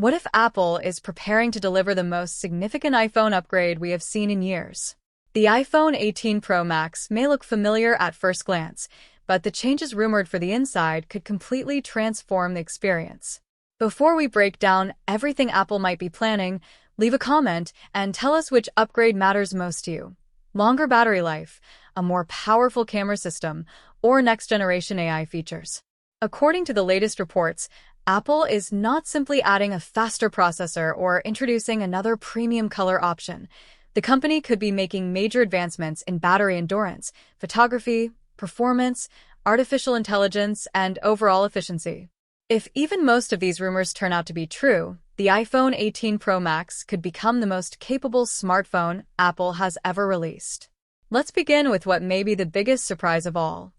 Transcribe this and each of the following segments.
What if Apple is preparing to deliver the most significant iPhone upgrade we have seen in years? The iPhone 18 Pro Max may look familiar at first glance, but the changes rumored for the inside could completely transform the experience. Before we break down everything Apple might be planning, leave a comment and tell us which upgrade matters most to you. Longer battery life, a more powerful camera system, or next-generation AI features. According to the latest reports, Apple is not simply adding a faster processor or introducing another premium color option. The company could be making major advancements in battery endurance, photography, performance, artificial intelligence, and overall efficiency. If even most of these rumors turn out to be true, the iPhone 18 Pro Max could become the most capable smartphone Apple has ever released. Let's begin with what may be the biggest surprise of all: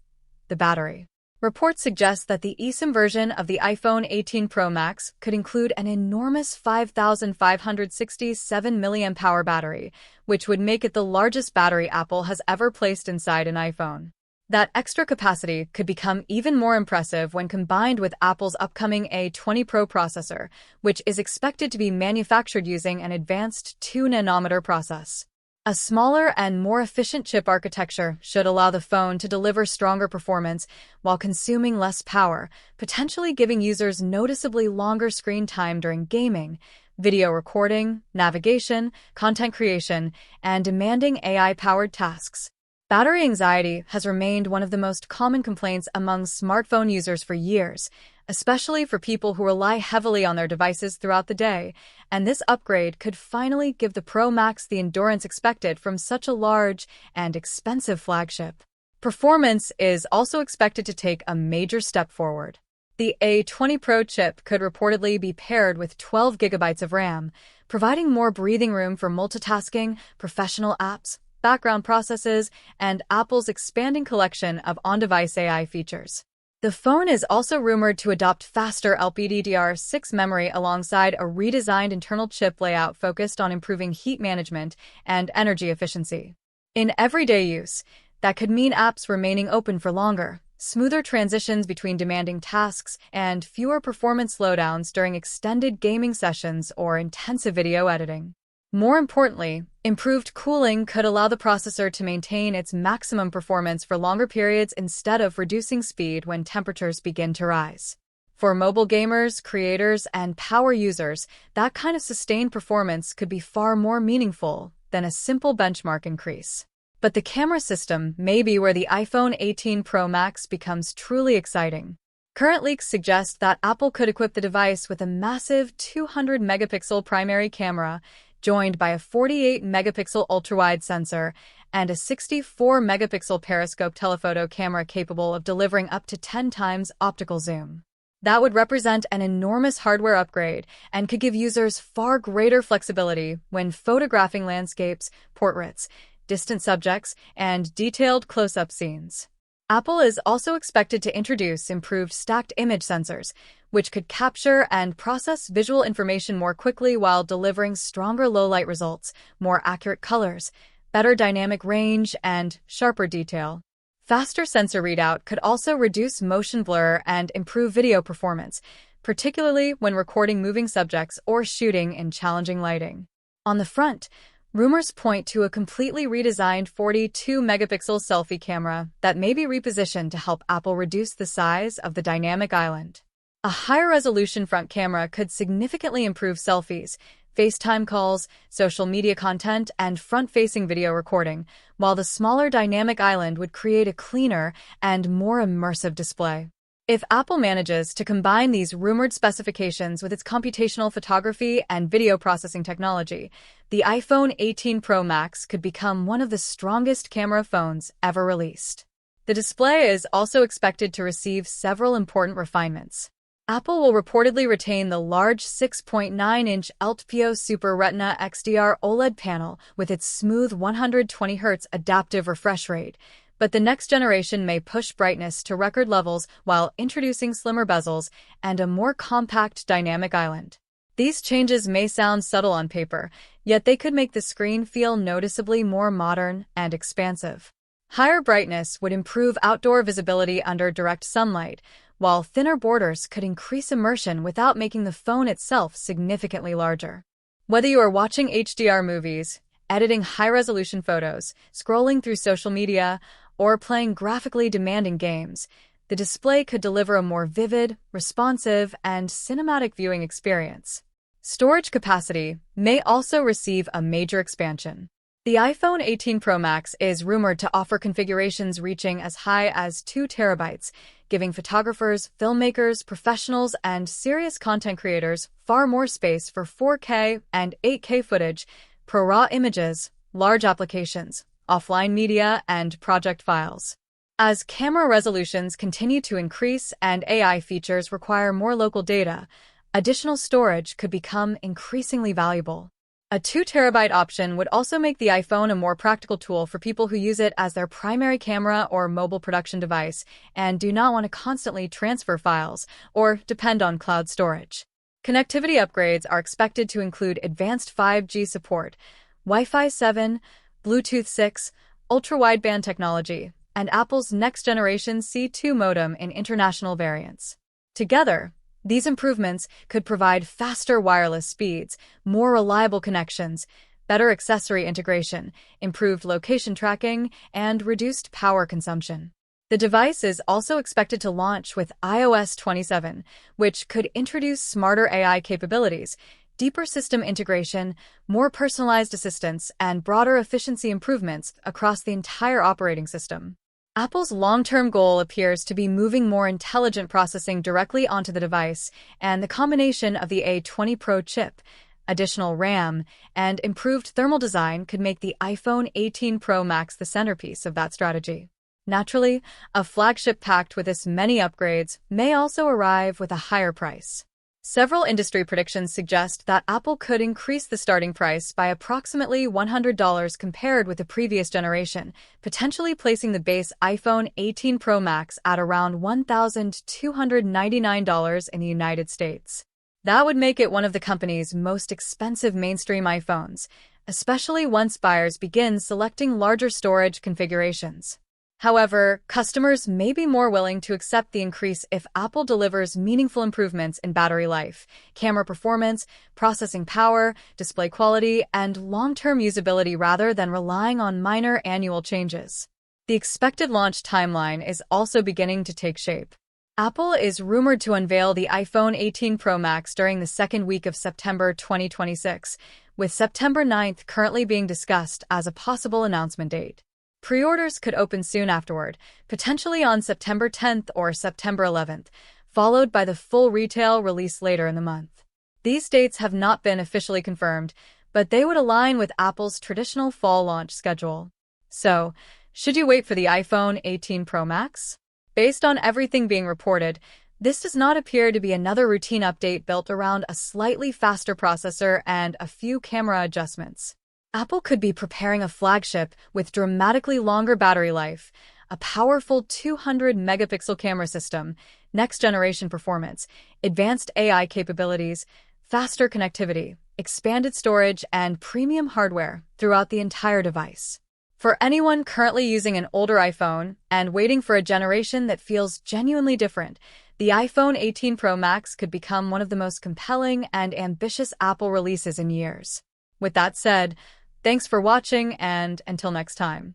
the battery. Reports suggest that the eSIM version of the iPhone 18 Pro Max could include an enormous 5,567 mAh battery, which would make it the largest battery Apple has ever placed inside an iPhone. That extra capacity could become even more impressive when combined with Apple's upcoming A20 Pro processor, which is expected to be manufactured using an advanced 2-nanometer process. A smaller and more efficient chip architecture should allow the phone to deliver stronger performance while consuming less power, potentially giving users noticeably longer screen time during gaming, video recording, navigation, content creation, and demanding AI-powered tasks. Battery anxiety has remained one of the most common complaints among smartphone users for years, especially for people who rely heavily on their devices throughout the day, and this upgrade could finally give the Pro Max the endurance expected from such a large and expensive flagship. Performance is also expected to take a major step forward. The A20 Pro chip could reportedly be paired with 12 gigabytes of RAM, providing more breathing room for multitasking, professional apps, background processes, and Apple's expanding collection of on-device AI features. The phone is also rumored to adopt faster LPDDR6 memory alongside a redesigned internal chip layout focused on improving heat management and energy efficiency. In everyday use, that could mean apps remaining open for longer, smoother transitions between demanding tasks, and fewer performance slowdowns during extended gaming sessions or intensive video editing. More importantly, improved cooling could allow the processor to maintain its maximum performance for longer periods instead of reducing speed when temperatures begin to rise. For mobile gamers, creators, and power users, that kind of sustained performance could be far more meaningful than a simple benchmark increase. But the camera system may be where the iPhone 18 Pro Max becomes truly exciting. Current leaks suggest that Apple could equip the device with a massive 200-megapixel primary camera, joined by a 48-megapixel ultra-wide sensor and a 64-megapixel periscope telephoto camera capable of delivering up to 10 times optical zoom. That would represent an enormous hardware upgrade and could give users far greater flexibility when photographing landscapes, portraits, distant subjects, and detailed close-up scenes. Apple is also expected to introduce improved stacked image sensors, which could capture and process visual information more quickly while delivering stronger low-light results, more accurate colors, better dynamic range, and sharper detail. Faster sensor readout could also reduce motion blur and improve video performance, particularly when recording moving subjects or shooting in challenging lighting. On the front, rumors point to a completely redesigned 42-megapixel selfie camera that may be repositioned to help Apple reduce the size of the dynamic island. A higher-resolution front camera could significantly improve selfies, FaceTime calls, social media content, and front-facing video recording, while the smaller dynamic island would create a cleaner and more immersive display. If Apple manages to combine these rumored specifications with its computational photography and video processing technology, the iPhone 18 Pro Max could become one of the strongest camera phones ever released. The display is also expected to receive several important refinements. Apple will reportedly retain the large 6.9-inch LTPO Super Retina XDR OLED panel with its smooth 120Hz adaptive refresh rate, but the next generation may push brightness to record levels while introducing slimmer bezels and a more compact dynamic island. These changes may sound subtle on paper, yet they could make the screen feel noticeably more modern and expansive. Higher brightness would improve outdoor visibility under direct sunlight, while thinner borders could increase immersion without making the phone itself significantly larger. Whether you are watching HDR movies, editing high-resolution photos, scrolling through social media, or playing graphically demanding games, the display could deliver a more vivid, responsive, and cinematic viewing experience. Storage capacity may also receive a major expansion. The iPhone 18 Pro Max is rumored to offer configurations reaching as high as 2 terabytes, giving photographers, filmmakers, professionals, and serious content creators far more space for 4K and 8K footage, raw images, large applications, offline media, and project files. As camera resolutions continue to increase and AI features require more local data, additional storage could become increasingly valuable. A 2 terabyte option would also make the iPhone a more practical tool for people who use it as their primary camera or mobile production device and do not want to constantly transfer files or depend on cloud storage. Connectivity upgrades are expected to include advanced 5G support, Wi-Fi 7, Bluetooth 6, ultra-wideband technology, and Apple's next-generation C2 modem in international variants. Together, these improvements could provide faster wireless speeds, more reliable connections, better accessory integration, improved location tracking, and reduced power consumption. The device is also expected to launch with iOS 27, which could introduce smarter AI capabilities, deeper system integration, more personalized assistance, and broader efficiency improvements across the entire operating system. Apple's long-term goal appears to be moving more intelligent processing directly onto the device, and the combination of the A20 Pro chip, additional RAM, and improved thermal design could make the iPhone 18 Pro Max the centerpiece of that strategy. Naturally, a flagship packed with this many upgrades may also arrive with a higher price. Several industry predictions suggest that Apple could increase the starting price by approximately $100 compared with the previous generation, potentially placing the base iPhone 18 Pro Max at around $1,299 in the United States. That would make it one of the company's most expensive mainstream iPhones, especially once buyers begin selecting larger storage configurations. However, customers may be more willing to accept the increase if Apple delivers meaningful improvements in battery life, camera performance, processing power, display quality, and long-term usability rather than relying on minor annual changes. The expected launch timeline is also beginning to take shape. Apple is rumored to unveil the iPhone 18 Pro Max during the second week of September 2026, with September 9th currently being discussed as a possible announcement date. Pre-orders could open soon afterward, potentially on September 10th or September 11th, followed by the full retail release later in the month. These dates have not been officially confirmed, but they would align with Apple's traditional fall launch schedule. So, should you wait for the iPhone 18 Pro Max? Based on everything being reported, this does not appear to be another routine update built around a slightly faster processor and a few camera adjustments. Apple could be preparing a flagship with dramatically longer battery life, a powerful 200-megapixel camera system, next-generation performance, advanced AI capabilities, faster connectivity, expanded storage, and premium hardware throughout the entire device. For anyone currently using an older iPhone and waiting for a generation that feels genuinely different, the iPhone 18 Pro Max could become one of the most compelling and ambitious Apple releases in years. With that said, thanks for watching, and until next time.